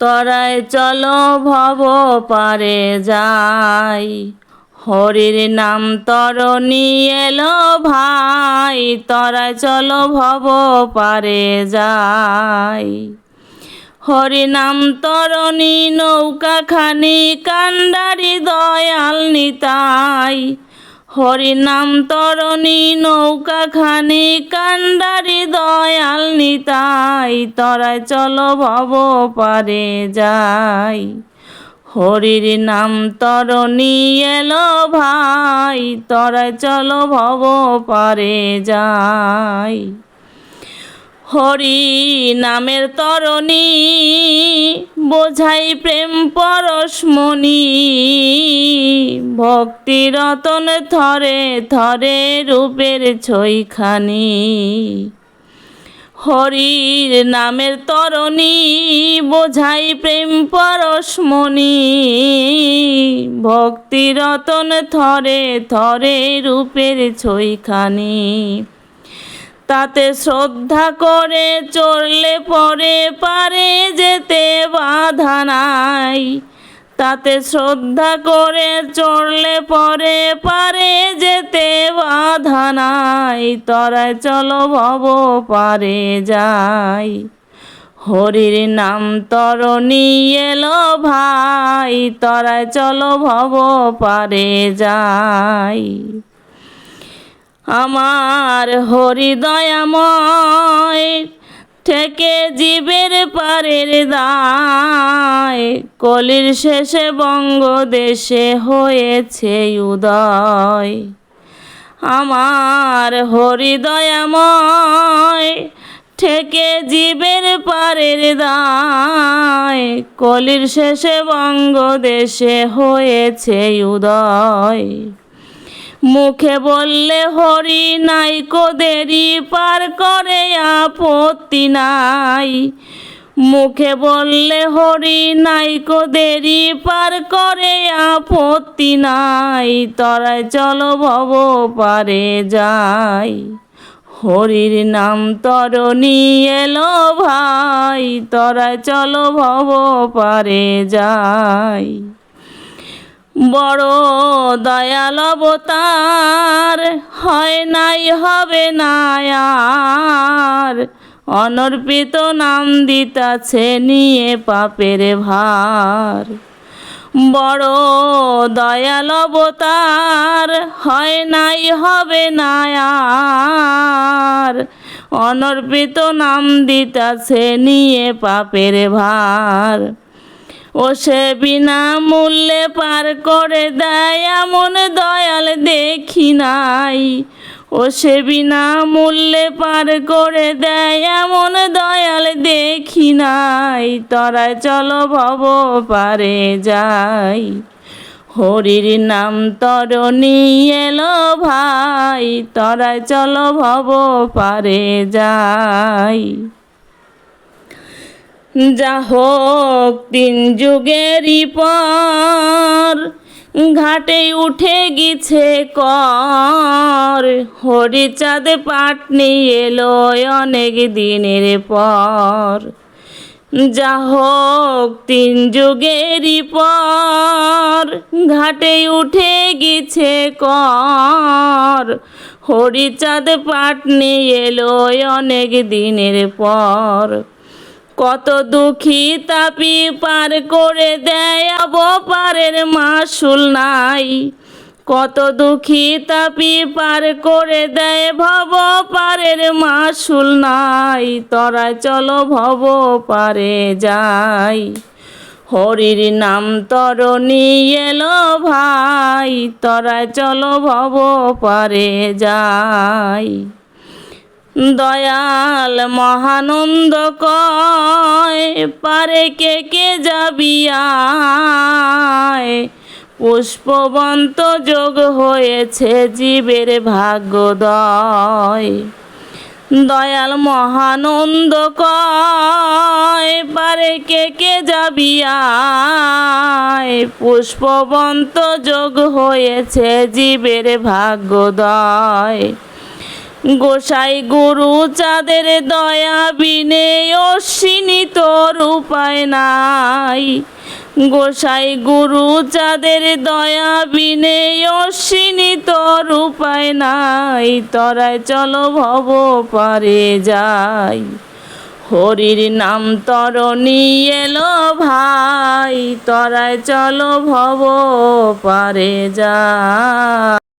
তরাই চলো ভব পারে যাই। হরির নাম তরণী এলো ভাই, তরাই চলো ভব পারে যাই। হরি নাম তরণী নৌকা খানি কান্ডারি দয়াল নিতাই। হরি নাম তরণী নৌকা খানি কান্ডারি দয়াল নিতাই, তরাই চলো ভব পারে যাই। হরির নাম তরণী এলো ভাই, তরাই চলো ভব পারে যাই। হরি নামের তরণী বোঝাই প্রেম পরশমণি, ভক্তি রতন থরে থরে রূপের ছইখানি। হরির নামের তরণী বোঝাই প্রেম পরশমণি, ভক্তি রতন থরে থরে রূপের ছইখানি। তাতে শ্রদ্ধা করে চললে পরে পারে যেতে বাধা নাই। তাতে শ্রদ্ধা করে চললে পরে পারে যেতে বাধা নাই, তরাই চলো ভব পারে যাই। হরির নাম তরণী এলো ভাই, তরাই চলো ভব পারে যাই। আমার হরিদয়াময় থেকে জীবের পারের দায়, কলির শেষে বঙ্গদেশে হয়েছে উদয়। আমার হরিদয়াময় থেকে জীবের পারের দায়, কলির শেষে বঙ্গদেশে হয়েছে উদয়। মুখে বললে হরি নাই কো দেরি, পার করে আপত্তি নাই। মুখে বললে হরি নাই কো দেরি, পার করে আপত্তি নাই, তরাই চলো ভব পারে যাই। হরির নাম তরণী এলো ভাই, তরাই চলো ভব পারে যাই। বড় দয়াল অবতার হয় নাই হবে না আর, অনর্পিত নাম দিতাছে নিয়ে পাপের ভার। বড় দয়াল অবতার হয় নাই হবে না আর, অনর্পিত নাম দিতাছে নিয়ে পাপের ভার। ও সে বিনা মূল্যে পার করে দেয় এমন দয়াল দেখি নাই। ও সে বিনা মূল্যে পার করে দেয় এমন দয়াল দেখি নাই, তরাই চলো ভব পারে যাই। হরির নাম তরণী এলো ভাই, তরাই চলো ভব পারে যাই। যা হোক 3 যুগেরই পর ঘাটে উঠে গেছে কর, হরিচাঁদ পাটনি এলো অনেক দিনের পর। যা হোক 3 যুগেরই পর ঘাটে উঠে গেছে কর, হরিচাঁদ পাটনি এলো অনেক দিনের পর। কত দুঃখী তাপি পার করে দেয় অবপারের মাসুল নাই। কত দুঃখী তাপি পার করে দেয় ভব পারের মাসুল নাই, তরাই চলো ভব পারে যাই। হরির নাম তরণী এলো ভাই, তরাই চলো ভব পারে যাই। দয়াল মহানন্দ কয় পারে কে কে যাবি আয়, পুষ্পবন্ত যোগ হয়েছে জীবের ভাগ্যোদয়। দয়াল মহানন্দ কয় পারে কে কে যাবি আয়, পুষ্পবন্ত যোগ হয়েছে জীবের ভাগ্যোদয়। গোসাই গুরু চাঁদের দয়া বিনে অশ্বিনী তোর উপায় নাই। গোসাই গুরু চাঁদের দয়া বিনে অশ্বিনী তোর উপায় নাই। তরায় চলো ভব পারে যাই, হরির নাম তরণী এলো ভাই। তরায় চলো ভব পারে যাই।